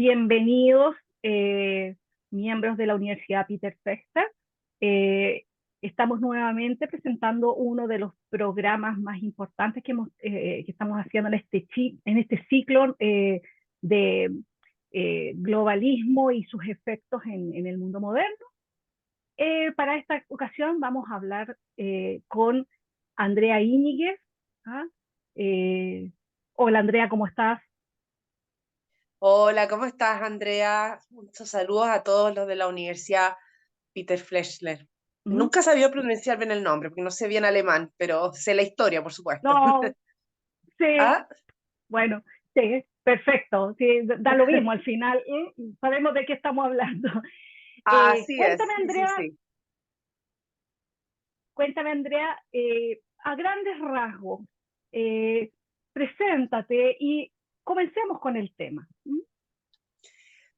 Bienvenidos, miembros de la Universidad Peter Fechter. Eh, Estamos nuevamente presentando uno de los programas más importantes que estamos haciendo en este ciclo de globalismo y sus efectos en el mundo moderno. Para esta ocasión vamos a hablar con Andrea Íñiguez. ¿Ah? Hola Andrea, ¿cómo estás? Hola, ¿cómo estás, Andrea? Muchos saludos a todos los de la Universidad Peter Fleschler. ¿Mm? Nunca sabía pronunciar bien el nombre, porque no sé bien alemán, pero sé la historia, por supuesto. No, sí, ¿Ah? bueno, sí, perfecto, sí, da lo mismo al final, sabemos de qué estamos hablando. Así es, Cuéntame, sí, sí, Andrea, sí. a grandes rasgos, eh, preséntate y comencemos con el tema. ¿Mm?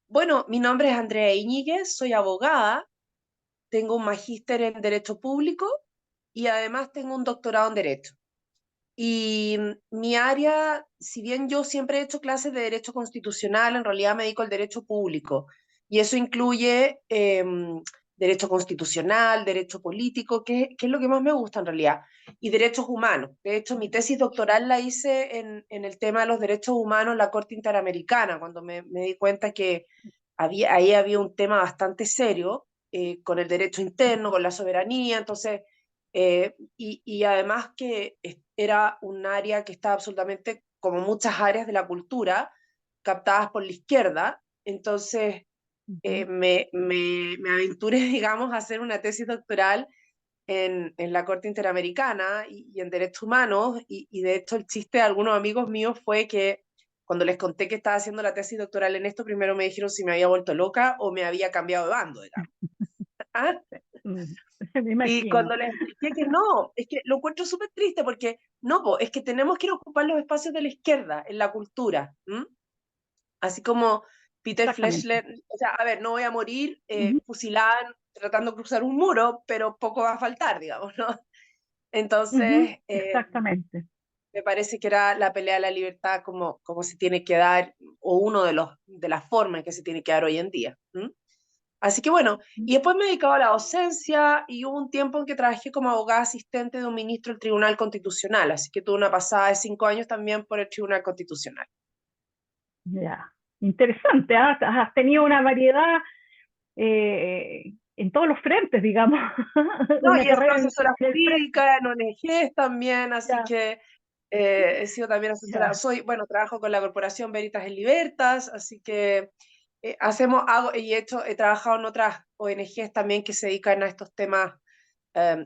Bueno, mi nombre es Andrea Iñiguez, soy abogada, tengo un magíster en Derecho Público y además tengo un doctorado en Derecho. Y mi área, si bien yo siempre he hecho clases de derecho constitucional, en realidad me dedico al derecho público. Y eso incluye derecho constitucional, derecho político, que es lo que más me gusta en realidad, y derechos humanos. De hecho, mi tesis doctoral la hice en el tema de los derechos humanos en la Corte Interamericana, cuando me di cuenta que ahí había un tema bastante serio con el derecho interno, con la soberanía. Entonces, y además que era un área que estaba absolutamente, como muchas áreas de la cultura, captadas por la izquierda. Entonces, Ujú. me aventuré, digamos, a hacer una tesis doctoral en la Corte Interamericana y en Derechos Humanos, y de hecho el chiste de algunos amigos míos fue que cuando les conté que estaba haciendo la tesis doctoral en esto, primero me dijeron si me había vuelto loca o me había cambiado de bando, digamos. ¿Ah? Mm, me Y imagino. cuando les expliqué que no, es que lo encuentro súper triste porque no, po, es que tenemos que ir a ocupar los espacios de la izquierda en la cultura. ¿M? Así como Peter Exactamente. Fleschler, o sea, a ver, no voy a morir Ujú. fusilada tratando de cruzar un muro, pero poco va a faltar, digamos, ¿no? Ujú. Entonces, Exactamente. me parece que era la pelea de la libertad como se tiene que dar, o uno de las formas en que se tiene que dar hoy en día. ¿M? Así que bueno, y después me he dedicado a la docencia y hubo un tiempo en que trabajé como abogada asistente de un ministro del Tribunal Constitucional, así que tuve una pasada de 5 años también por el Tribunal Constitucional. Ya. Interesante, ¿ah? Has tenido una variedad en todos los frentes, digamos. No, Una y he sido carrera asesora en el frente. jurídica, en ONGs también, así Ya, que he sido también asesora, ya. bueno, trabajo con la Corporación Veritas en Libertas, así que he trabajado en otras ONGs también que se dedican a estos temas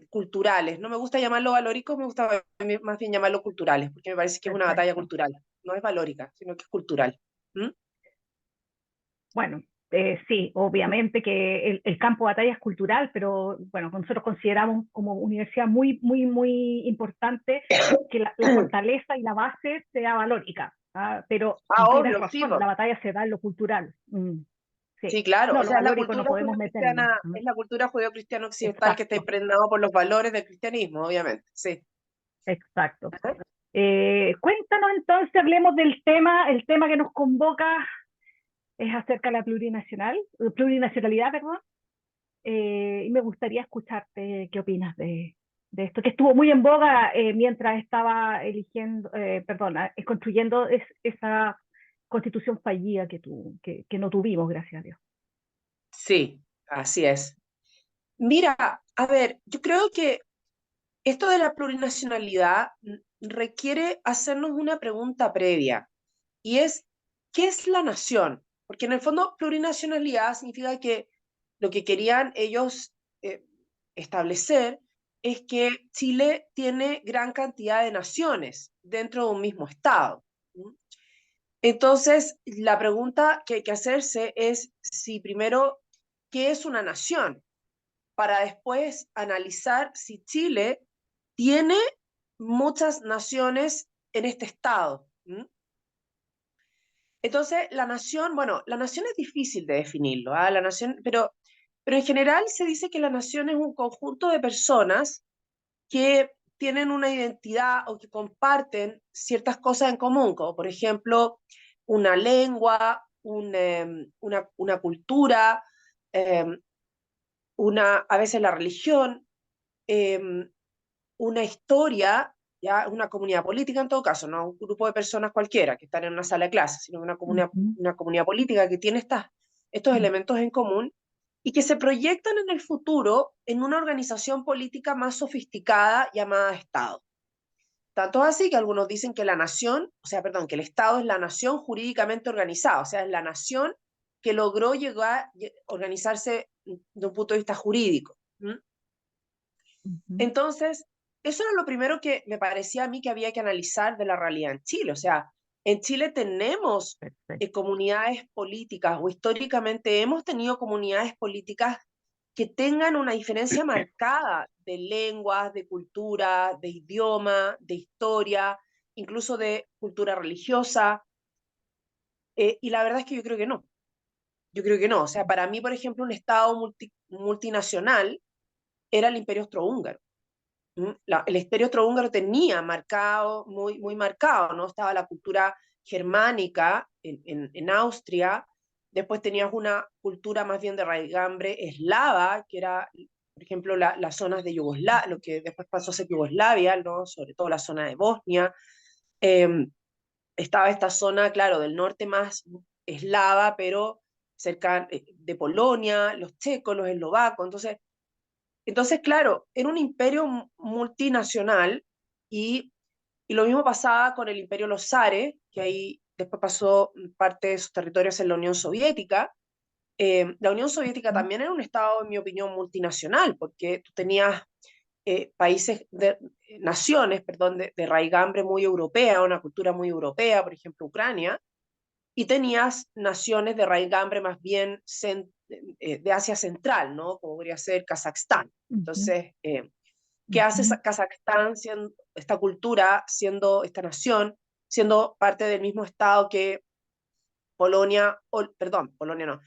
culturales. No me gusta llamarlo valóricos, me gusta más bien llamarlo culturales, porque me parece que es una batalla Perfecto. cultural. No es valórica, sino que es cultural. ¿Mm? Bueno, sí, obviamente que el campo de batalla es cultural, pero bueno, nosotros consideramos como universidad muy importante que la fortaleza y la base sea valórica. ¿Ah? Pero tienes Obvio, sí, razón, po. la batalla se da en lo cultural. Sí. Sí, claro. No, O lo sea, valórico no podemos meternos. es la cultura judeo-cristiana occidental que está Exacto, impregnado por los valores del cristianismo, obviamente. Sí. exacto. Cuéntanos entonces, hablemos del tema, el tema que nos convoca es acerca de la plurinacionalidad, perdón. Y me gustaría escucharte qué opinas de esto, que estuvo muy en boga mientras estaba construyendo esa constitución fallida que no tuvimos, gracias a Dios. Sí, así es. Mira, a ver, yo creo que esto de la plurinacionalidad requiere hacernos una pregunta previa, y es, ¿qué es la nación? Porque en el fondo plurinacionalidad significa que lo que querían ellos eh, establecer es que Chile tiene gran cantidad de naciones dentro de un mismo Estado. ¿Mm? Entonces, la pregunta que hay que hacerse es si primero, ¿qué es una nación? Para después analizar si Chile tiene muchas naciones en este estado. ¿M? Entonces, la nación, bueno, la nación es difícil de definirlo, ¿ah? La nación, pero en general se dice que la nación es un conjunto de personas que tienen una identidad o que comparten ciertas cosas en común, como por ejemplo una lengua, una cultura, eh, a veces la religión, eh, una historia, ya una comunidad política en todo caso, no un grupo de personas cualquiera que están en una sala de clases, sino Ujú, una comunidad política que tiene estos ujú, elementos en común y que se proyectan en el futuro en una organización política más sofisticada llamada Estado. Tanto es así que algunos dicen que la nación, o sea, perdón, que el Estado es la nación jurídicamente organizada, o sea, es la nación que logró llegar, organizarse de un punto de vista jurídico. ¿Mm? ujú. Entonces, eso era lo primero que me parecía a mí que había que analizar de la realidad en Chile. O sea, en Chile tenemos Perfecto. comunidades políticas o históricamente hemos tenido comunidades políticas que tengan una diferencia marcada de lenguas, de cultura, de idioma, de historia, incluso de cultura religiosa. Y la verdad es que yo creo que no. Yo creo que no. O sea, para mí, por ejemplo, un Estado multinacional era el Imperio Austrohúngaro. El Imperio Austrohúngaro tenía marcado, muy marcado, ¿no? Estaba la cultura germánica en Austria, después tenías una cultura más bien de raigambre eslava, que era, por ejemplo, las zonas de Yugoslavia, lo que después pasó a ser Yugoslavia, ¿no? Sobre todo la zona de Bosnia. Eh, Estaba esta zona, claro, del norte más eslava, pero cerca de Polonia, los checos, los eslovacos, entonces, claro, era un imperio multinacional y lo mismo pasaba con el imperio Los Zares, que ahí después pasó parte de sus territorios en la Unión Soviética. La Unión Soviética Ujú, también era un estado, en mi opinión, multinacional, porque tú tenías naciones, perdón, de raigambre muy europea, una cultura muy europea, por ejemplo, Ucrania, y tenías naciones de raigambre más bien de Asia Central, ¿no? Como podría ser Kazajstán. ujú, Entonces, ¿qué hace ujú, Kazajstán siendo esta cultura, siendo esta nación, siendo parte del mismo Estado que Polonia, perdón, Polonia no,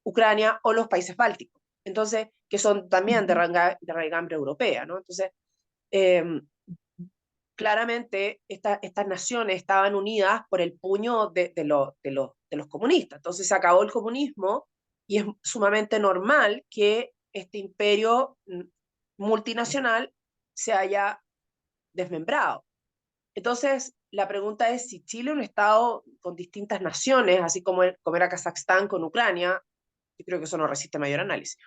Ucrania o los países bálticos? Entonces, que son también ujú. de raigambre europea, ¿no? Entonces, eh, claramente estas naciones estaban unidas por el puño de los comunistas. Entonces se acabó el comunismo y es sumamente normal que este imperio multinacional se haya desmembrado. Entonces, la pregunta es si Chile es un Estado con distintas naciones, así como era Kazajstán con Ucrania, yo creo que eso no resiste mayor análisis.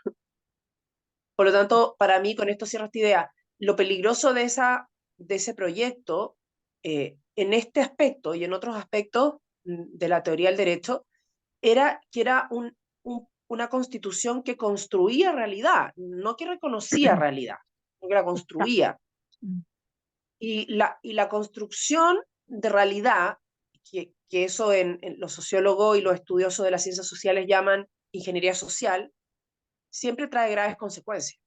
Por lo tanto, para mí, con esto cierro esta idea, lo peligroso de ese proyecto, en este aspecto y en otros aspectos de la teoría del derecho, era que era una constitución que construía realidad, no que reconocía realidad, sino que la Exacto. construía. Mm, Y la construcción de realidad, que eso en los sociólogos y los estudiosos de las ciencias sociales llaman ingeniería social, siempre trae graves consecuencias.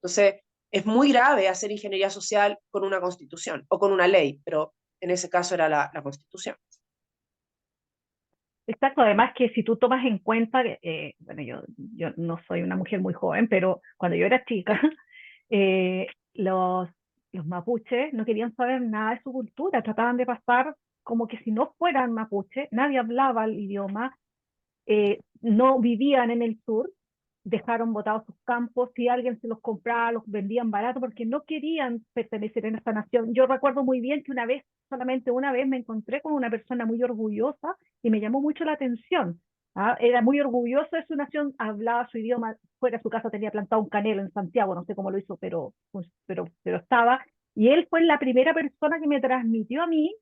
Entonces, es muy grave hacer ingeniería social con una constitución o con una ley, pero en ese caso era la constitución. exacto, además que si tú tomas en cuenta, bueno, yo no soy una mujer muy joven, pero cuando yo era chica, eh, los mapuches no querían saber nada de su cultura, trataban de pasar como que si no fueran mapuche, nadie hablaba el idioma, no vivían en el sur, dejaron botados sus campos, si alguien se los compraba, los vendían barato porque no querían pertenecer en esta nación. Yo recuerdo muy bien que una vez, solamente una vez, me encontré con una persona muy orgullosa y me llamó mucho la atención. ¿Ah? Era muy orgulloso de su nación, hablaba su idioma, fuera de su casa tenía plantado un canelo en Santiago, no sé cómo lo hizo, pero estaba. Y él fue la primera persona que me transmitió a mí,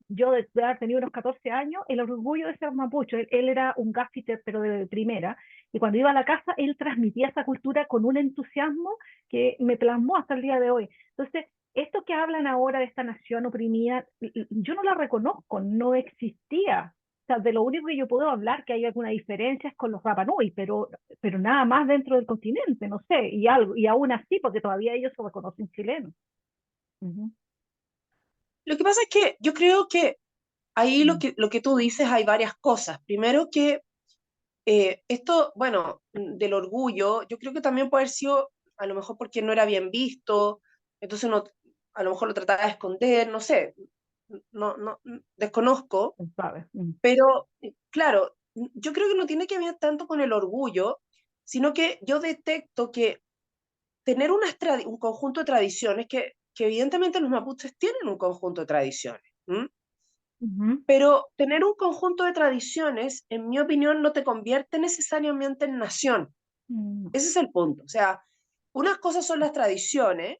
yo de haber tenido unos 14 años, el orgullo de ser mapuche. Él era un gaffiter, pero de primera, y cuando iba a la casa, él transmitía esa cultura con un entusiasmo que me plasmó hasta el día de hoy. Entonces, esto que hablan ahora de esta nación oprimida, yo no la reconozco, no existía. O sea, de lo único que yo puedo hablar que hay alguna diferencia es con los Rapa Nui, pero nada más dentro del continente, no sé, y aún así, porque todavía ellos se reconocen chilenos. Uh Lo que pasa es que yo creo que ahí -huh. lo que tú dices hay varias cosas. Primero que esto, bueno, del orgullo, yo creo que también puede haber sido a lo mejor porque no era bien visto, entonces uno a lo mejor lo trataba de esconder, no sé, no, desconozco, ¿Sabes? pero claro, yo creo que no tiene que ver tanto con el orgullo, sino que yo detecto que tener un conjunto de tradiciones, que evidentemente los mapuches tienen un conjunto de tradiciones, ¿m? Ujú. Pero tener un conjunto de tradiciones, en mi opinión, no te convierte necesariamente en nación. Mm, Ese es el punto. O sea, unas cosas son las tradiciones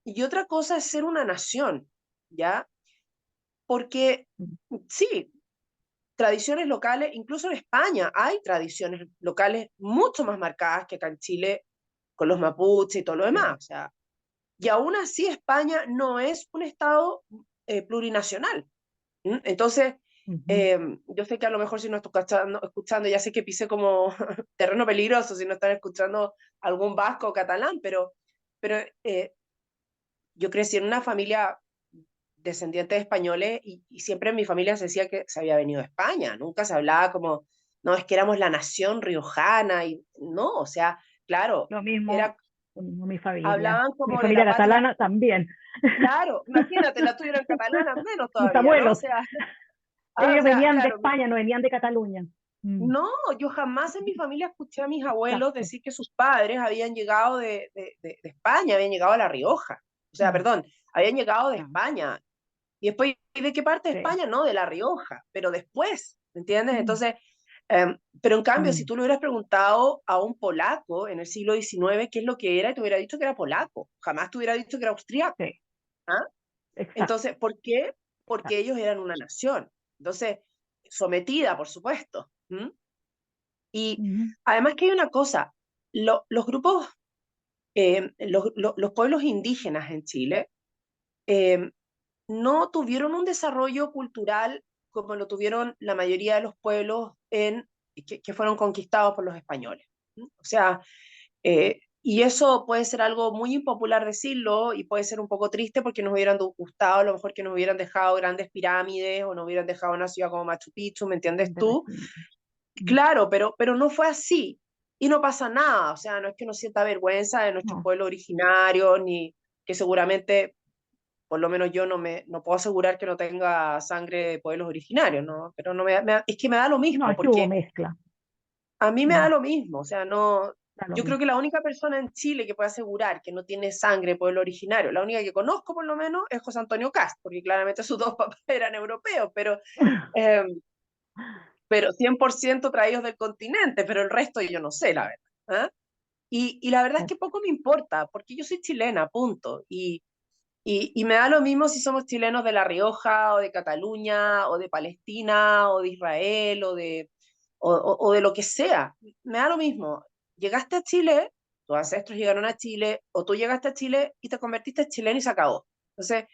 y otra cosa es ser una nación, ¿ya? Porque mm, sí, tradiciones locales, incluso en España hay tradiciones locales mucho más marcadas que acá en Chile con los mapuches y todo lo sí. demás. O sea, y aún así España no es un estado plurinacional. Entonces, Ujú. yo sé que a lo mejor si no estoy escuchando, ya sé que pisé como terreno peligroso si no están escuchando algún vasco o catalán, pero yo crecí en una familia descendiente de españoles y siempre en mi familia se decía que se había venido de España, nunca se hablaba como, no, es que éramos la nación riojana, y no, o sea, claro, era, Lo mismo hablaban mi como de familia la patria, catalana también. claro, imagínate, la tuya era catalana menos Mis todavía, ¿no? O abuelos, sea, o ellos sea, venían de claro, España, no venían de Cataluña. Mm, no, yo jamás en mi familia escuché a mis abuelos exacto. decir que sus padres habían llegado de España, habían llegado a La Rioja. O sea, Mm, perdón, habían llegado de no, España. Y después, ¿y de qué parte de sí. España? No, de La Rioja, pero después, ¿entiendes? Mm, Entonces, pero en cambio, si mm, tú le hubieras preguntado a un polaco en el siglo XIX qué es lo que era, te hubiera dicho que era polaco. Jamás te hubiera dicho que era austriaco. sí, ¿Ah? exacto, Entonces, ¿por qué? Porque exacto. ellos eran una nación. Entonces, sometida, por supuesto. Y Ujú. además que hay una cosa, los grupos, los pueblos indígenas en Chile eh, no tuvieron un desarrollo cultural como lo tuvieron la mayoría de los pueblos que fueron conquistados por los españoles. O sea, y eso puede ser algo muy impopular decirlo y puede ser un poco triste porque nos hubieran gustado a lo mejor que nos hubieran dejado grandes pirámides o nos hubieran dejado una ciudad como Machu Picchu, ¿me entiendes tú? Mm, Claro, pero no fue así. Y no pasa nada, o sea, no es que uno sienta vergüenza de nuestros no, pueblos originarios, ni que seguramente, por lo menos yo no puedo asegurar que no tenga sangre de pueblos originarios, ¿no? Pero no es que me da lo no, mismo, es que hubo porque mezcla. a mí me da Mm, lo mismo, o sea, no, da lo yo creo mismo. que la única persona en Chile que puede asegurar que no tiene sangre de pueblo originario, la única que conozco por lo menos, es José Antonio Cast, porque claramente sus dos papás eran europeos, eh, pero 100% traídos del continente, pero el resto yo no sé, la verdad. ¿Ah? Y la verdad es que poco me importa, porque yo soy chilena, punto. Y me da lo mismo si somos chilenos de La Rioja, o de Cataluña, o de Palestina, o de Israel, o de lo que sea. Me da lo mismo. Llegaste a Chile, tus ancestros llegaron a Chile, o tú llegaste a Chile y te convertiste en chileno y se acabó. Entonces,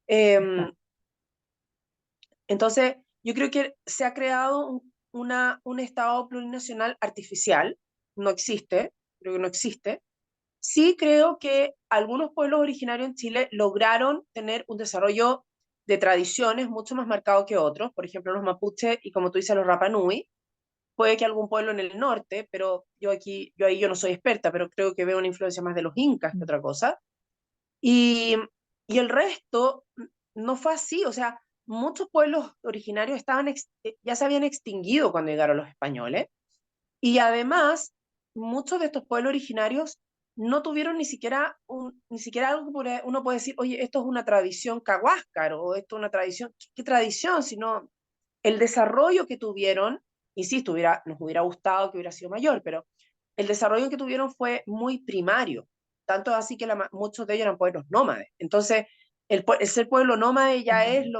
eh, Exacto. entonces, yo creo que se ha creado un Estado plurinacional artificial, no existe, creo que no existe. Sí creo que algunos pueblos originarios en Chile lograron tener un desarrollo de tradiciones mucho más marcado que otros, por ejemplo los mapuches y como tú dices los Rapa Nui, puede que algún pueblo en el norte, pero yo ahí yo no soy experta, pero creo que veo una influencia más de los incas que Mm, otra cosa. Y, y el resto no fue así, o sea, muchos pueblos originarios ya se habían extinguido cuando llegaron los españoles, y además muchos de estos pueblos originarios no tuvieron ni siquiera algo que uno puede decir, oye, esto es una tradición cahuáscar, o esto es una tradición, ¿qué tradición? Sino el desarrollo que tuvieron, insisto, nos hubiera gustado que hubiera sido mayor, pero el desarrollo que tuvieron fue muy primario, tanto así que muchos de ellos eran pueblos nómades. Entonces, el ser pueblo nómade ya es mm,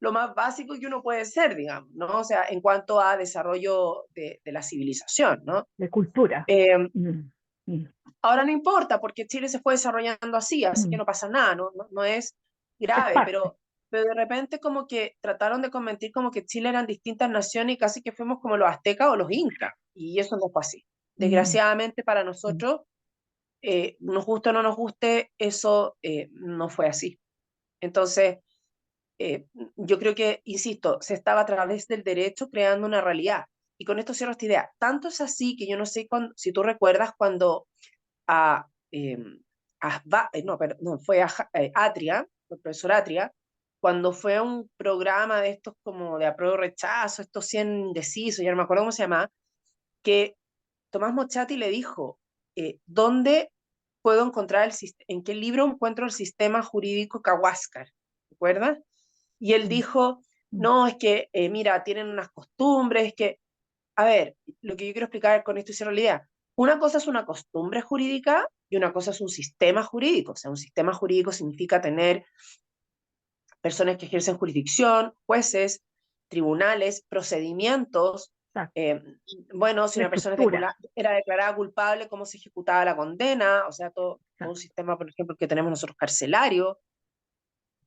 lo más básico que uno puede ser, digamos, ¿no? O sea, en cuanto a desarrollo de la civilización, ¿no? de cultura. Eh, Mm, mm, Ahora no importa, porque Chile se fue desarrollando así que mm. no pasa nada, no es Es grave, parte. pero de repente como que trataron de convertir como que Chile eran distintas naciones y casi que fuimos como los aztecas o los incas, y eso no fue así. Mm, Desgraciadamente para mm. nosotros, nos guste o no nos guste, eso no fue así. Entonces, yo creo que, insisto, se estaba a través del derecho creando una realidad. Y con esto cierro esta idea. Tanto es así que yo no sé si tú recuerdas cuando a, no, no, fue a Atria, el profesor Atria, cuando fue a un programa de estos como de apruebo rechazo, estos 100 indecisos, ya no me acuerdo cómo se llama, que Tomás Mochati le dijo, ¿dónde puedo encontrar en qué libro encuentro el sistema jurídico Kawascar? ¿Recuerdas? Y él Mm, dijo, mm, no, es que, mira, tienen unas costumbres, que, a ver, lo que yo quiero explicar con esto y cierro la idea, una cosa es una costumbre jurídica y una cosa es un sistema jurídico. O sea, un sistema jurídico significa tener personas que ejercen jurisdicción, jueces, tribunales, procedimientos. exacto. eh, bueno, si La una persona estructura. era declarada culpable, cómo se ejecutaba la condena, o sea, todo un Exacto. sistema, por ejemplo, que tenemos nosotros carcelario.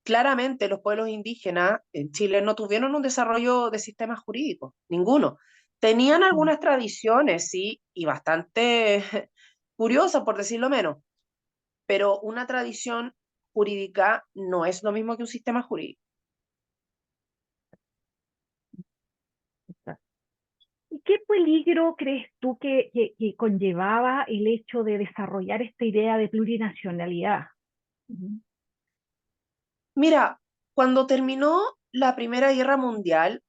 Claramente los pueblos indígenas en Chile no tuvieron un desarrollo de sistemas jurídicos, ninguno. Tenían Mm, algunas tradiciones, sí, y bastante curiosas, por decirlo menos, pero una tradición jurídica no es lo mismo que un sistema jurídico. exacto. ¿Y qué peligro crees tú que conllevaba el hecho de desarrollar esta idea de plurinacionalidad? Ujú. Mira, cuando terminó la Primera Guerra Mundial,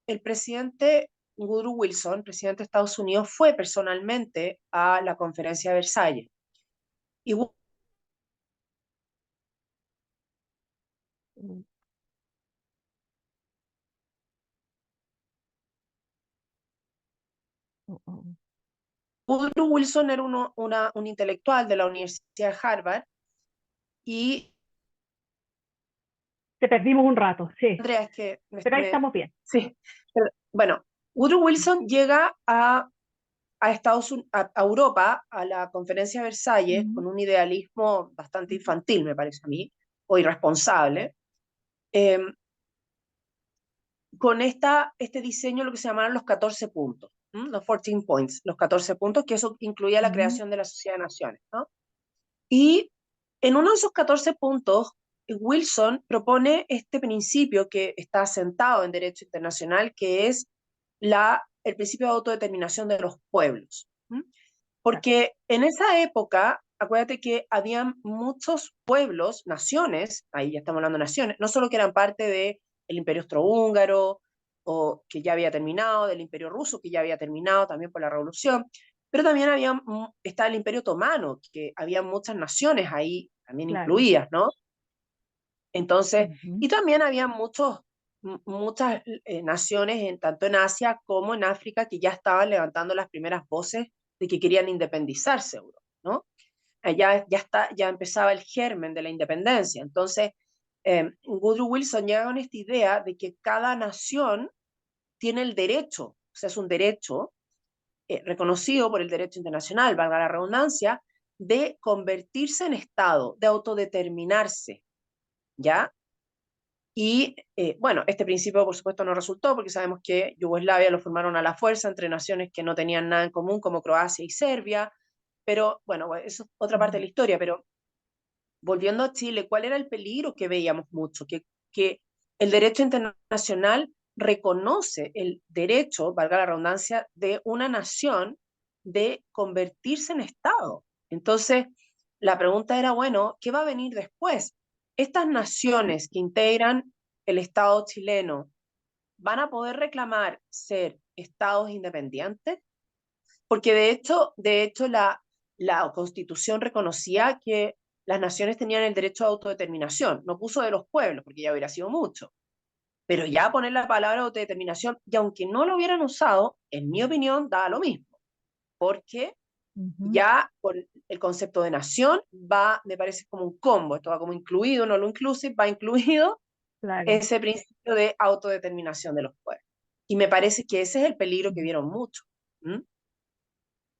el presidente Woodrow Wilson, presidente de Estados Unidos, fue personalmente a la conferencia de Versalles. Y Mm, mm, mm. Woodrow Wilson era un intelectual de la Universidad de Harvard y, Te perdimos un rato, sí, Andrea, es que pero ahí estamos bien. sí, bueno, Woodrow Wilson llega a Europa, a la conferencia de Versalles, Ujú, con un idealismo bastante infantil, me parece a mí, o irresponsable, eh, con este diseño, lo que se llamaron los 14 puntos, los 14 points, los 14 puntos, que eso incluía la ujú, creación de la Sociedad de Naciones, ¿no? Y en uno de esos 14 puntos, Wilson propone este principio que está asentado en derecho internacional, que es el principio de autodeterminación de los pueblos. ¿Mm? exacto. Porque en esa época, acuérdate que habían muchos pueblos, naciones, ahí ya estamos hablando de naciones, no solo que eran parte del Imperio Austrohúngaro, o que ya había terminado, del Imperio Ruso, que ya había terminado también por la Revolución, pero también está el Imperio Otomano, que había muchas naciones ahí también Claro. incluidas, ¿no? Entonces, Ujú, y también había muchas naciones, tanto en Asia como en África, que ya estaban levantando las primeras voces de que querían independizarse, ¿no? Ya empezaba el germen de la independencia. Entonces, Woodrow Wilson llega con esta idea de que cada nación tiene el derecho, o sea, es un derecho reconocido por el derecho internacional, valga la redundancia, de convertirse en Estado, de autodeterminarse, ¿ya? Y bueno, este principio por supuesto no resultó porque sabemos que Yugoslavia lo formaron a la fuerza entre naciones que no tenían nada en común como Croacia y Serbia, pero bueno, eso es otra parte de ujú, la historia, pero volviendo a Chile, ¿cuál era el peligro que veíamos mucho? Que el derecho internacional reconoce el derecho, valga la redundancia, de una nación de convertirse en Estado. Entonces, la pregunta era, bueno, ¿qué va a venir después? Estas naciones que integran el Estado chileno, ¿van a poder reclamar ser estados independientes? Porque de hecho la Constitución reconocía que las naciones tenían el derecho a autodeterminación, no puso de los pueblos, porque ya hubiera sido mucho, pero ya poner la palabra autodeterminación, y aunque no lo hubieran usado, en mi opinión, da lo mismo, porque ujú, ya con el concepto de nación va, me parece como un combo, esto va como incluido, no lo inclusive, va incluido claro. ese principio de autodeterminación de los pueblos. Y me parece que ese es el peligro que Ujú, vieron mucho. ¿Mm?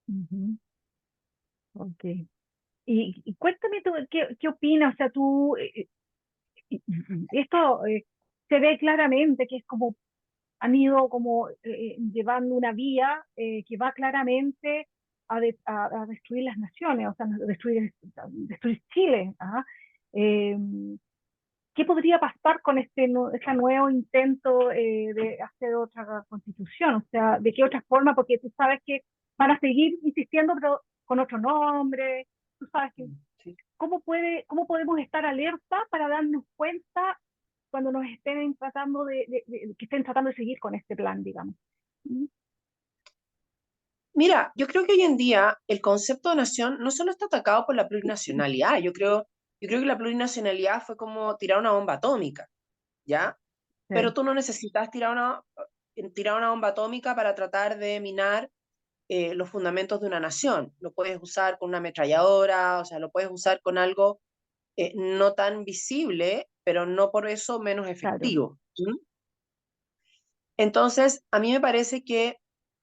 ujú, ok. Y cuéntame tú, ¿qué opinas? O sea, tú, esto se ve claramente que es como han ido como llevando una vía que va claramente a destruir las naciones, o sea, destruir Chile. ¿Ah? Eh, ¿Qué podría pasar con este nuevo intento de hacer otra constitución? O sea, ¿de qué otra forma? Porque tú sabes que van a seguir insistiendo, pero con otro nombre. Tú sabes que Sí. cómo podemos estar alerta para darnos cuenta cuando nos estén tratando que estén tratando de seguir con este plan, digamos. ¿Mm? Mira, yo creo que hoy en día el concepto de nación no solo está atacado por la plurinacionalidad, yo creo que la plurinacionalidad fue como tirar una bomba atómica, ¿ya? Pero Sí, tú no necesitas tirar una bomba atómica para tratar de minar los fundamentos de una nación. Lo puedes usar con una ametralladora, o sea, lo puedes usar con algo no tan visible, pero no por eso menos claro. efectivo. ¿Mm? Entonces, a mí me parece que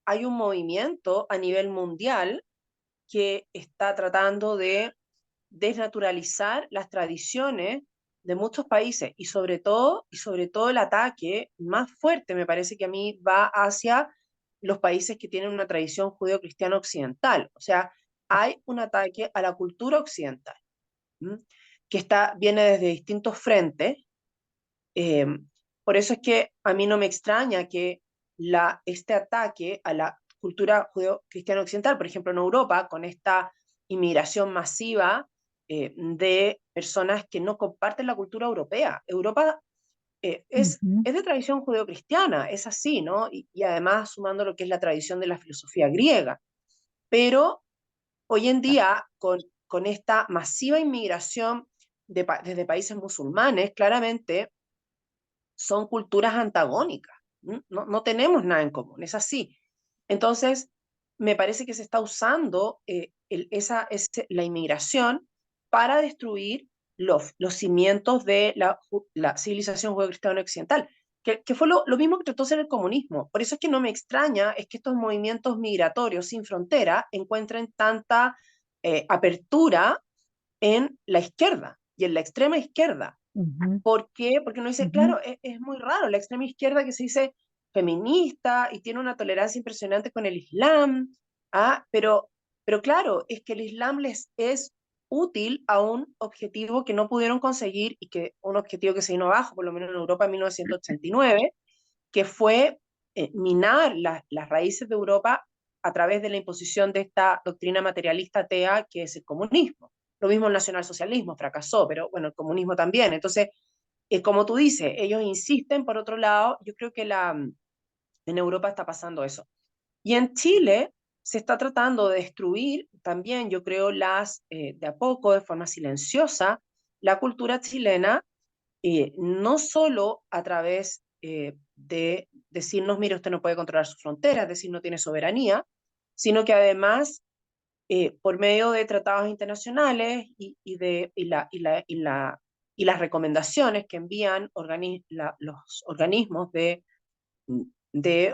hay un movimiento a nivel mundial que está tratando de desnaturalizar las tradiciones de muchos países y sobre todo el ataque más fuerte me parece que a mí va hacia los países que tienen una tradición judeo-cristiana occidental. O sea, hay un ataque a la cultura occidental, ¿m? Que viene desde distintos frentes. eh, por eso es que a mí no me extraña que este ataque a la cultura judeo-cristiana occidental, por ejemplo en Europa, con esta inmigración masiva de personas que no comparten la cultura europea. Europa Ujú. es de tradición judeocristiana, es así, ¿no? Y además sumando lo que es la tradición de la filosofía griega. Pero hoy en día, con esta masiva inmigración desde países musulmanes, claramente son culturas antagónicas. No, no tenemos nada en común, es así. Entonces, me parece que se está usando la inmigración para destruir los cimientos de la civilización judeocristiana occidental, que fue lo mismo que trató de hacer el comunismo. Por eso es que no me extraña es que estos movimientos migratorios sin frontera encuentren tanta apertura en la izquierda y en la extrema izquierda. Ujú, ¿Por qué? Porque uno dice, ujú. claro, es muy raro, la extrema izquierda que se dice feminista y tiene una tolerancia impresionante con el Islam, pero claro, es que el Islam les es útil a un objetivo que no pudieron conseguir y que un objetivo que se vino abajo, por lo menos en Europa en 1989, que fue minar las raíces de Europa a través de la imposición de esta doctrina materialista atea que es el comunismo. Lo mismo el nacionalsocialismo fracasó, pero bueno, el comunismo también. Entonces, como tú dices, ellos insisten, por otro lado, yo creo que en Europa está pasando eso. Y en Chile se está tratando de destruir también, yo creo, de a poco, de forma silenciosa, la cultura chilena, no solo a través de decirnos, mire, usted no puede controlar sus fronteras, decir no tiene soberanía, sino que además por medio de tratados internacionales y las recomendaciones que envían los organismos de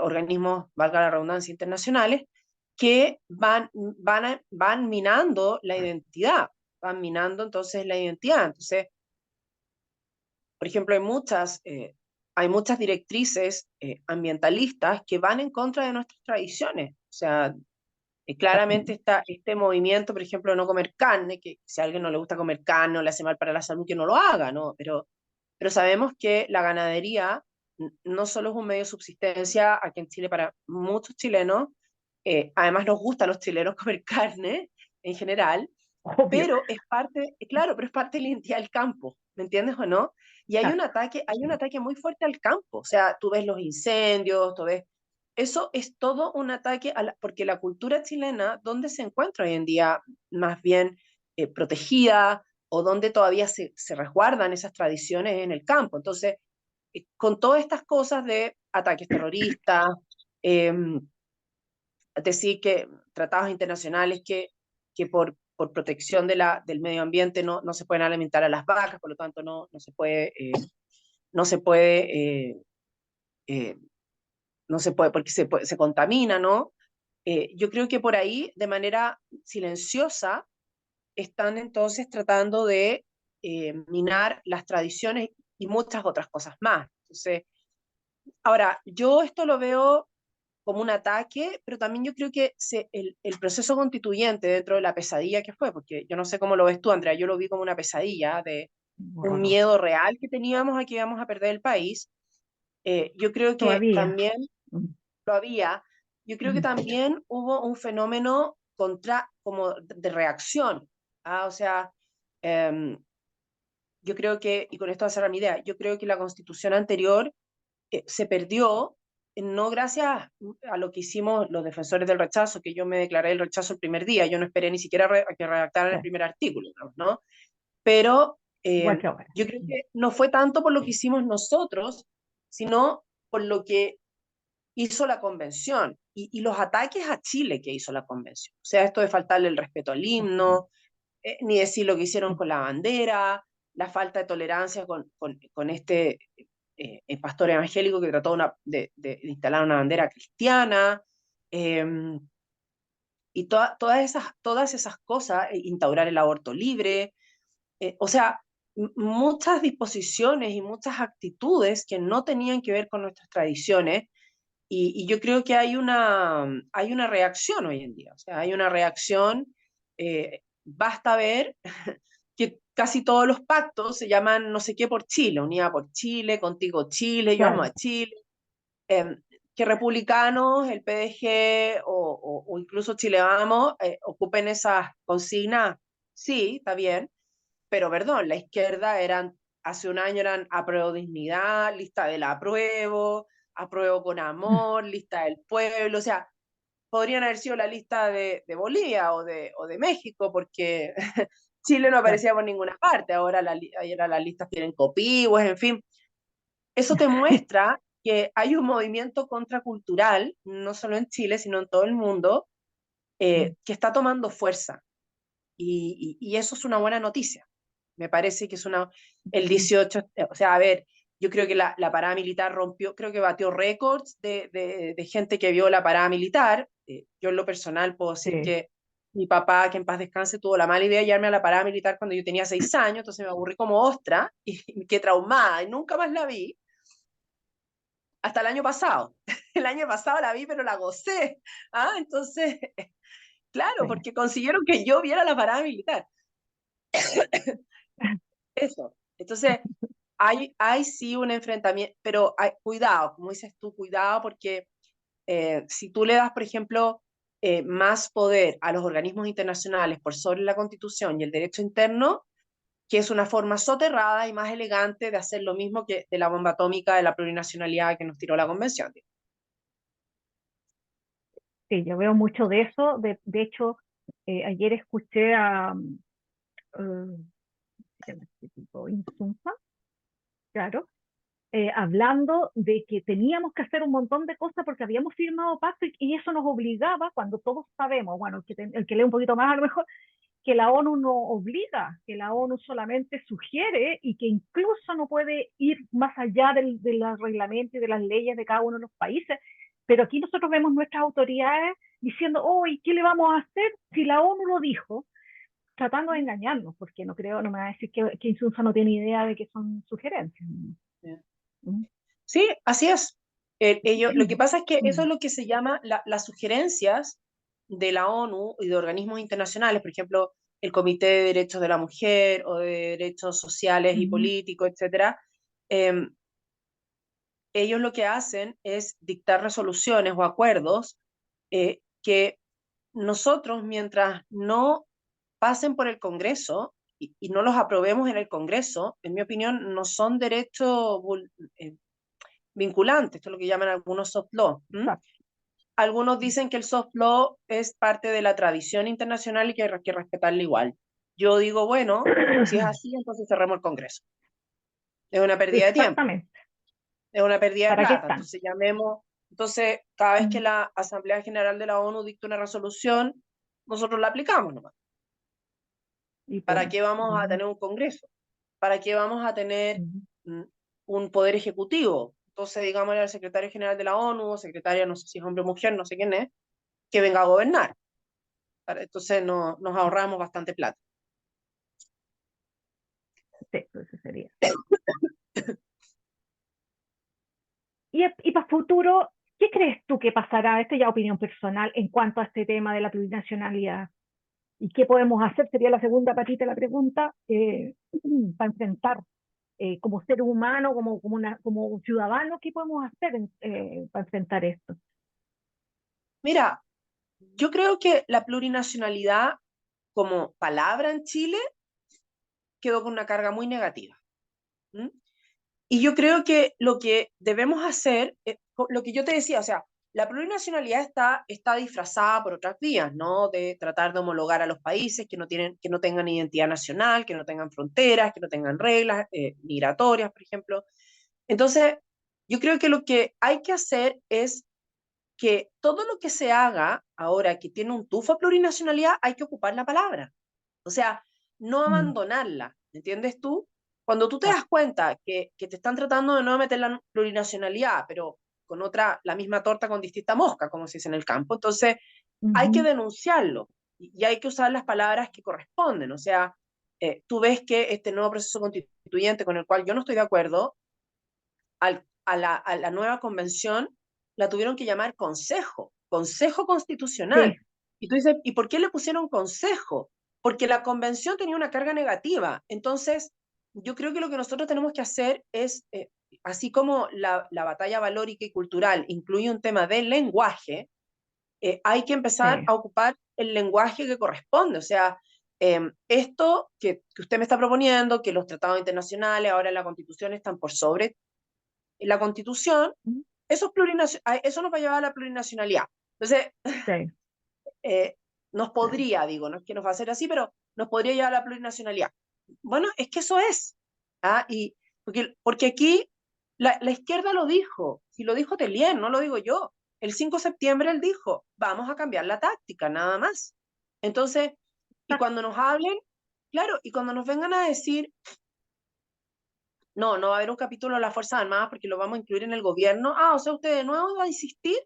organismos, valga la redundancia, internacionales, que van minando la identidad, van minando entonces la identidad. Entonces, por ejemplo, hay muchas directrices ambientalistas que van en contra de nuestras tradiciones. O sea, claramente está este movimiento, por ejemplo, de no comer carne, que si a alguien no le gusta comer carne o le hace mal para la salud, que no lo haga, ¿no? Pero sabemos que la ganadería no solo es un medio de subsistencia aquí en Chile para muchos chilenos, además nos gusta a los chilenos comer carne en general, Obvio. pero es parte, claro, pero es parte de la identidad del campo, ¿me entiendes o no? Y Exacto. hay un ataque muy fuerte al campo, o sea, tú ves los incendios, tú ves, eso es todo un ataque, porque la cultura chilena, ¿dónde se encuentra hoy en día más bien protegida o donde todavía se resguardan esas tradiciones en el campo? Entonces, con todas estas cosas de ataques terroristas, eh, decir que tratados internacionales que por protección del medio ambiente no se pueden alimentar a las vacas, por lo tanto no se puede, eh, no se puede porque se contamina, ¿no? Yo creo que por ahí, de manera silenciosa, están entonces tratando de minar las tradiciones y muchas otras cosas más. Entonces, ahora, yo esto lo veo como un ataque, pero también yo creo que el proceso constituyente dentro de la pesadilla que fue, porque yo no sé cómo lo ves tú, Andrea, yo lo vi como una pesadilla de un Horroroso. miedo real que teníamos a que íbamos a perder el país. Yo creo que Todavía. también Mm, lo había, yo creo que mm. también hubo un fenómeno como de reacción. O sea, eh, yo creo que, y con esto va a cerrar mi idea, yo creo que la constitución anterior se perdió, no gracias a lo que hicimos los defensores del rechazo, que yo me declaré el rechazo el primer día, yo no esperé ni siquiera a que redactaran el Sí, primer artículo, ¿no? Pero igual que ahora. yo creo que no fue tanto por lo que hicimos nosotros, sino por lo que hizo la convención y los ataques a Chile que hizo la convención. O sea, esto de faltarle el respeto al Ujú. himno, ni decir lo que hicieron Sí, con la bandera, la falta de tolerancia con este pastor evangélico que trató de instalar una bandera cristiana, eh, y todas esas cosas, instaurar el aborto libre, o sea, muchas disposiciones y muchas actitudes que no tenían que ver con nuestras tradiciones, y yo creo que hay una reacción hoy en día, o sea, hay una reacción, basta ver que casi todos los pactos se llaman no sé qué por Chile, Unidad por Chile, Contigo Chile, Yo Amo claro, a Chile, eh, que republicanos, el PDG o incluso Chile Vamos ocupen esas consignas, sí, está bien, pero perdón, la izquierda hace un año eran apruebo dignidad, lista del apruebo, apruebo con amor, lista del pueblo, o sea, podrían haber sido la lista de Bolivia o de México, porque Chile no claro. aparecía por ninguna parte, ahora las listas tienen copihue, en fin. Eso te muestra que hay un movimiento contracultural, no solo en Chile, sino en todo el mundo, que está tomando fuerza. Y eso es una buena noticia. Me parece que es el 18, o sea, a ver, yo creo que la parada militar rompió, creo que batió récords de gente que vio la parada militar. Yo en lo personal puedo decir Sí, que mi papá, que en paz descanse, tuvo la mala idea de llevarme a la parada militar cuando yo tenía 6 años, entonces me aburrí como ostra y me quedé traumada y nunca más la vi hasta el año pasado. El año pasado la vi, pero la gocé. ¿Ah? Entonces, claro, sí. porque consiguieron que yo viera la parada militar. Eso. Entonces, hay sí un enfrentamiento, pero cuidado, como dices tú, cuidado porque si tú le das, por ejemplo, más poder a los organismos internacionales por sobre la Constitución y el derecho interno, que es una forma soterrada y más elegante de hacer lo mismo que de la bomba atómica de la plurinacionalidad que nos tiró la Convención. Sí, yo veo mucho de eso. De hecho, ayer escuché a, se llama este tipo, Insunza, claro, hablando de que teníamos que hacer un montón de cosas porque habíamos firmado pacto y eso nos obligaba, cuando todos sabemos, bueno, el que lee un poquito más a lo mejor, que la ONU no obliga, que la ONU solamente sugiere y que incluso no puede ir más allá de los reglamentos y de las leyes de cada uno de los países. Pero aquí nosotros vemos nuestras autoridades diciendo, oh, ¿y qué le vamos a hacer si la ONU lo dijo? Tratando de engañarnos, porque no creo, no me va a decir que Insunza no tiene idea de que son sugerencias. ¿Mm? Sí, así es. Lo que pasa es que eso es Mm. lo que se llama las sugerencias de la ONU y de organismos internacionales, por ejemplo, el Comité de Derechos de la Mujer o de Derechos Sociales y Mm. Políticos, etcétera. eh, Ellos lo que hacen es dictar resoluciones o acuerdos que nosotros, mientras no pasen por el Congreso y no los aprobemos en el Congreso, en mi opinión, no son derechos vinculantes, esto es lo que llaman algunos soft law. ¿M? Exacto. Algunos dicen que el soft law es parte de la tradición internacional y que hay que respetarla igual. Yo digo, bueno, si es así, entonces cerremos el Congreso. Es una pérdida de tiempo, Exactamente. es una pérdida de ¿Para qué plata. están? Entonces cada vez que Mm. la Asamblea General de la ONU dicta una resolución, nosotros la aplicamos nomás. Y ¿Para punto. qué vamos a Mm. tener un Congreso? ¿Para qué vamos a tener Mm. mm, un poder ejecutivo? Entonces, digámosle al secretario general de la ONU, o secretaria, no sé si es hombre o mujer, no sé quién es, que venga a gobernar. Entonces nos ahorramos bastante plata. Sí, eso sería. Y para futuro, ¿qué crees tú que pasará? Esta ya es opinión personal en cuanto a este tema de la plurinacionalidad. ¿Y qué podemos hacer? Sería la segunda patita de la pregunta, para enfrentar como ser humano, como ciudadano, ¿qué podemos hacer para enfrentar esto? Mira, yo creo que la plurinacionalidad como palabra en Chile quedó con una carga muy negativa. ¿Mm? Y yo creo que lo que debemos hacer, lo que yo te decía, o sea, la plurinacionalidad está disfrazada por otras vías, ¿no? De tratar de homologar a los países que no tengan identidad nacional, que no tengan fronteras, que no tengan reglas migratorias, por ejemplo. Entonces, yo creo que lo que hay que hacer es que todo lo que se haga ahora que tiene un tufo a plurinacionalidad, hay que ocupar la palabra. O sea, no Mm, abandonarla, ¿entiendes tú? Cuando tú te exacto. das cuenta que te están tratando de no meter la plurinacionalidad, pero con otra, la misma torta con distinta mosca, como se dice en el campo, entonces hay que Ujú, denunciarlo y hay que usar las palabras que corresponden. O sea, tú ves que este nuevo proceso constituyente con el cual yo no estoy de acuerdo, a la nueva convención la tuvieron que llamar consejo, consejo sí, constitucional. Y tú dices, ¿y por qué le pusieron consejo? Porque la convención tenía una carga negativa. Entonces, yo creo que lo que nosotros tenemos que hacer es, así como la batalla valórica y cultural incluye un tema del lenguaje, hay que empezar sí, a ocupar el lenguaje que corresponde. O sea, esto que usted me está proponiendo, que los tratados internacionales, ahora la constitución están por sobre la constitución, mm, eso nos va a llevar a la plurinacionalidad. Entonces, sí, eh, nos sí, podría, digo, no es que nos va a hacer así, pero nos podría llevar a la plurinacionalidad. Bueno, es que eso es. ¿Ah? Y porque aquí la izquierda lo dijo, si lo dijo Telier, no lo digo yo. El 5 de septiembre él dijo, vamos a cambiar la táctica, nada más. Entonces, y exacto, cuando nos hablen, claro, y cuando nos vengan a decir, no, no va a haber un capítulo de las Fuerzas Armadas porque lo vamos a incluir en el gobierno. Ah, o sea, usted de nuevo va a insistir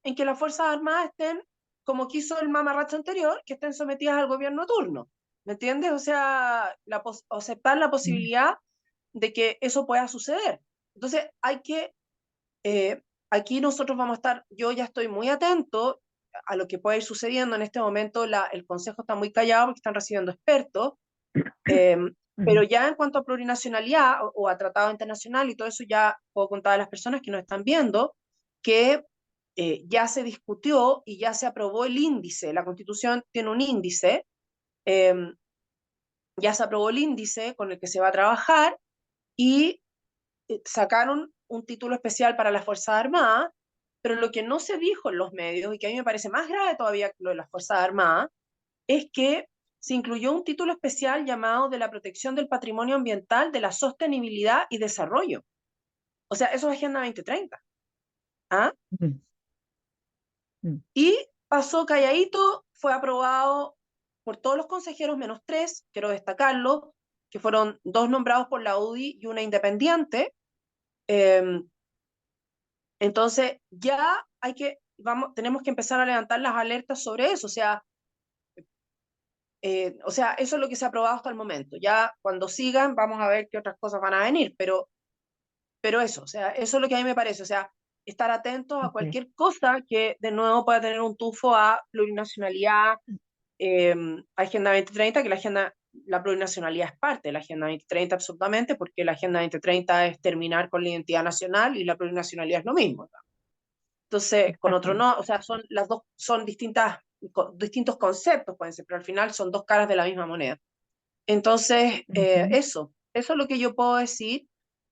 en que las Fuerzas Armadas estén, como quiso el mamarracho anterior, que estén sometidas al gobierno a turno. ¿Me entiendes? O sea, aceptar la mm, posibilidad de que eso pueda suceder. Entonces, eh, aquí nosotros vamos a estar, yo ya estoy muy atento a lo que puede ir sucediendo en este momento. El Consejo está muy callado porque están recibiendo expertos, eh, pero ujú, ya en cuanto a plurinacionalidad o a tratado internacional y todo eso, ya puedo contar a las personas que nos están viendo que ya se discutió y ya se aprobó el índice. La Constitución tiene un índice, eh, ya se aprobó el índice con el que se va a trabajar y sacaron un título especial para las Fuerzas Armadas, pero lo que no se dijo en los medios y que a mí me parece más grave todavía que lo de las Fuerzas Armadas es que se incluyó un título especial llamado de la protección del patrimonio ambiental, de la sostenibilidad y desarrollo. O sea, eso es Agenda 2030. ¿Ah? mm, mm, Y pasó calladito, fue aprobado por todos los consejeros menos tres, quiero destacarlo, que fueron dos nombrados por la UDI y una independiente. Eh, entonces, ya tenemos que empezar a levantar las alertas sobre eso. O sea, eso es lo que se ha aprobado hasta el momento. Ya cuando sigan, vamos a ver qué otras cosas van a venir, pero eso, o sea, eso es lo que a mí me parece, o sea, estar atentos a sí, cualquier cosa que de nuevo pueda tener un tufo a plurinacionalidad, eh, Agenda 2030, que la plurinacionalidad es parte de la Agenda 2030 absolutamente, porque la Agenda 2030 es terminar con la identidad nacional y la plurinacionalidad es lo mismo, ¿no? Entonces, con otro exactamente. no, o sea, son las dos, son distintos conceptos, pueden ser, pero al final son dos caras de la misma moneda. Entonces, Ujú, eso es lo que yo puedo decir,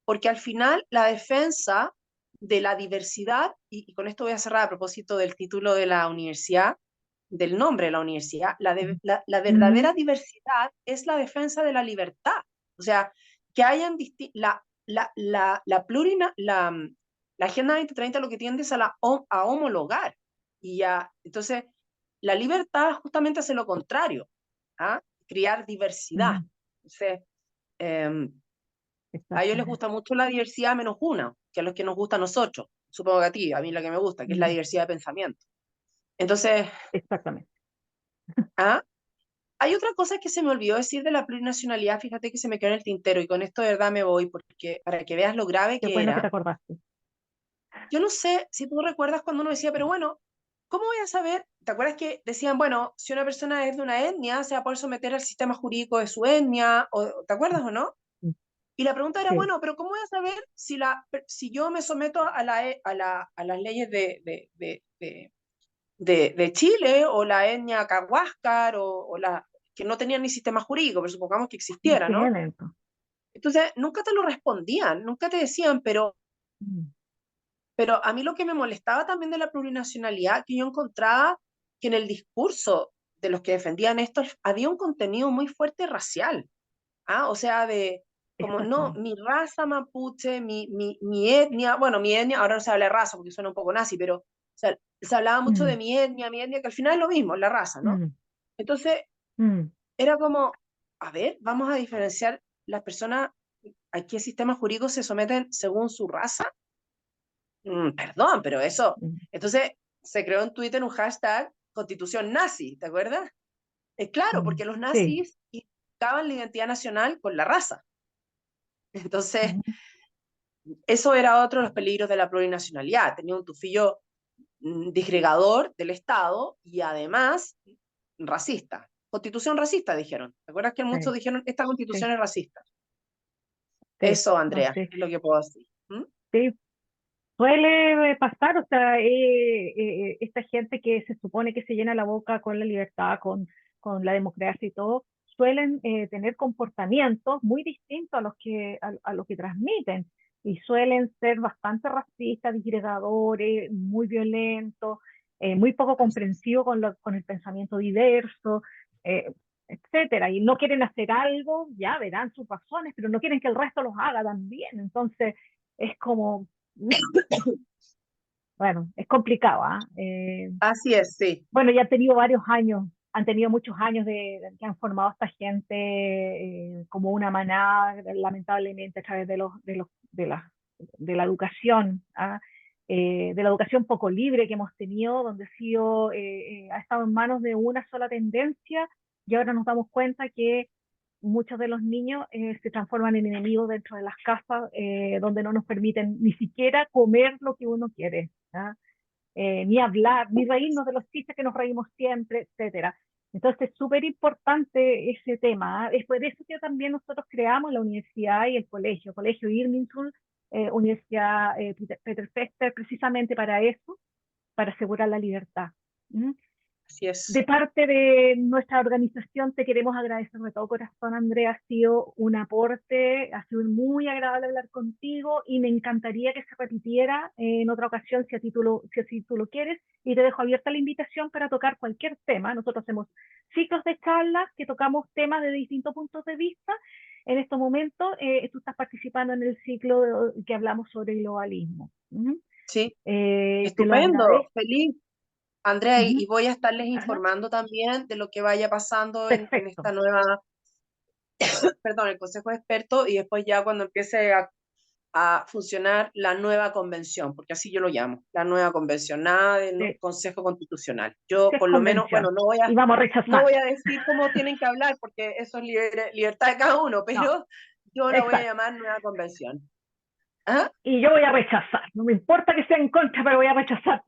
porque al final la defensa de la diversidad, y con esto voy a cerrar a propósito del título de la universidad, del nombre de la universidad, la ujú, verdadera diversidad es la defensa de la libertad. O sea, que hayan la Agenda 2030 lo que tiende es a homologar. Entonces, la libertad justamente hace lo contrario, ¿ah? Crear diversidad. ujú, Entonces, eh, a ellos les exactamente. gusta mucho la diversidad menos una, que a los que nos gusta a nosotros. Supongo que a mí la que me gusta, que es la Mm, diversidad de pensamiento. Entonces, exactamente. ¿ah? Hay otra cosa que se me olvidó decir de la plurinacionalidad, fíjate que se me quedó en el tintero y con esto de verdad me voy, porque para que veas lo grave Qué que bueno que te era. acordaste. Yo no sé si tú recuerdas cuando uno decía, pero bueno, ¿cómo voy a saber? ¿Te acuerdas que decían, bueno, si una persona es de una etnia, se va a poder someter al sistema jurídico de su etnia? ¿Te acuerdas o no? Mm, Y la pregunta era, sí, bueno, pero ¿cómo voy a saber si yo me someto a las leyes de Chile o la etnia Cahuáscar que no tenían ni sistema jurídico, pero supongamos que no existiera, ¿no? tienen, po. Entonces, nunca te lo respondían, nunca te decían, mm, pero a mí lo que me molestaba también de la plurinacionalidad, que yo encontraba que en el discurso de los que defendían esto había un contenido muy fuerte racial. ¿Ah? O sea, de como, no, exactamente. mi raza mapuche, mi etnia, bueno, mi etnia, ahora no se habla de raza porque suena un poco nazi, pero o sea, se hablaba mucho de Mm, mi etnia, que al final es lo mismo, la raza, ¿no? mm, Entonces, mm, era como, a ver, vamos a diferenciar las personas, ¿a qué sistemas jurídicos se someten según su raza? Perdón, pero eso. mm, Entonces, se creó en Twitter un hashtag Constitución Nazi, ¿te acuerdas? Claro, mm. porque los Sí. nazis identificaban la identidad nacional con la raza. Entonces, Ujú. eso era otro de los peligros de la plurinacionalidad. Tenía un tufillo disgregador del Estado y además racista. Constitución racista, dijeron. ¿Te acuerdas que muchos Sí, dijeron esta sí, constitución es racista? sí, Eso, no, Andrea, sí, es lo que puedo decir. ¿Mm? sí. Suele pasar, o sea, esta gente que se supone que se llena la boca con la libertad, con la democracia y todo, suelen tener comportamientos muy distintos a los que transmiten y suelen ser bastante racistas, disgregadores, muy violentos, muy poco comprensivos con el pensamiento diverso, eh, etcétera. Y no quieren hacer algo, ya verán sus razones, pero no quieren que el resto los haga también. Entonces, es como bueno, es complicado, ¿ah? Así es, sí. Bueno, ya han tenido varios años, han tenido muchos años que han formado a esta gente como una manada, lamentablemente, a través de la educación, ¿ah? De la educación poco libre que hemos tenido, donde ha estado en manos de una sola tendencia y ahora nos damos cuenta que muchos de los niños se transforman en enemigos dentro de las casas, donde no nos permiten ni siquiera comer lo que uno quiere, ¿ah? Ni hablar, ni reírnos de los chistes que nos reímos siempre, etcétera. Entonces es súper importante ese tema. Es por eso que también nosotros creamos la universidad y el Colegio Irminsul, Universidad Peter Fester, precisamente para eso, para asegurar la libertad. ¿Mm? Así De es. parte de nuestra organización te queremos agradecer de todo corazón, Andrea. Ha sido un aporte, ha sido muy agradable hablar contigo y me encantaría que se repitiera en otra ocasión si así tú lo quieres. Y te dejo abierta la invitación para tocar cualquier tema. Nosotros hacemos ciclos de charlas que tocamos temas de distintos puntos de vista. En estos momentos tú estás participando en el ciclo que hablamos sobre el globalismo. Sí, Te lo estupendo, agradezco. feliz. Andrea, y Ujú. voy a estarles Ajá. informando también de lo que vaya pasando en Perfecto. esta nueva, perdón, el Consejo de Expertos y después ya cuando empiece a funcionar la nueva convención, porque así yo lo llamo, la nueva convención, nada de Sí. Consejo Constitucional. Yo Si es por lo menos, bueno, convención y vamos a no rechazar. voy a decir cómo tienen que hablar, porque eso es libertad de cada uno, No, pero yo la voy a exacto. llamar nueva convención. ¿Ah? Y yo voy a rechazar. No me importa que sea en contra, pero voy a rechazar.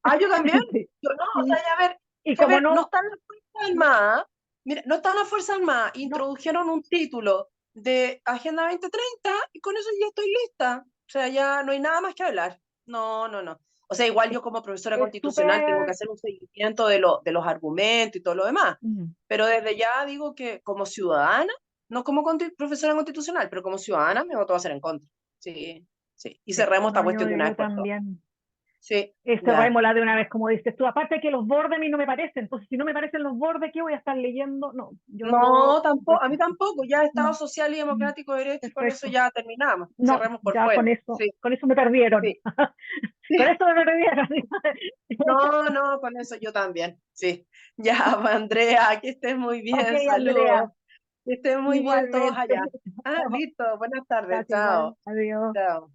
Ah, yo también. Sí. Yo no, o sea, Y ya como ver, no no, están las Fuerzas Armadas, mira, no están las Fuerzas Armadas, no, introdujeron un título de Agenda 2030 y con eso ya estoy lista. O sea, ya no hay nada más que hablar. No, no, no. O sea, igual yo como profesora es constitucional tengo que súper. hacer un seguimiento de los argumentos y todo lo demás. Mm, Pero desde ya digo que como ciudadana, no como profesora constitucional, pero como ciudadana me voto a hacer en contra. Sí, sí. Y sí. cerremos esta No, cuestión de una yo vez por todas. también. Sí, ya. Cerrémosla de una vez, como dices tú. Aparte que los bordes a mí no me parecen. Entonces, si no me parecen los bordes, ¿qué voy a estar leyendo? No, yo No, tampoco, a mí rechazo. tampoco. Ya Estado Mm, Social y mm, Democrático de Derecho y con eso perfecto. ya terminamos. No, Cerremos por ya fuera. Sí, con eso me perdieron. sí, Con sí. eso me perdieron. No, no, con eso yo también. Sí. Ya, pues, Andrea, que estés muy Ok, bien. Saludos. Andrea. Que estén muy bien todos Igualmente. allá. Ah, listo. Buenas tardes. Gracias, igual. Chao. Adiós. Chao.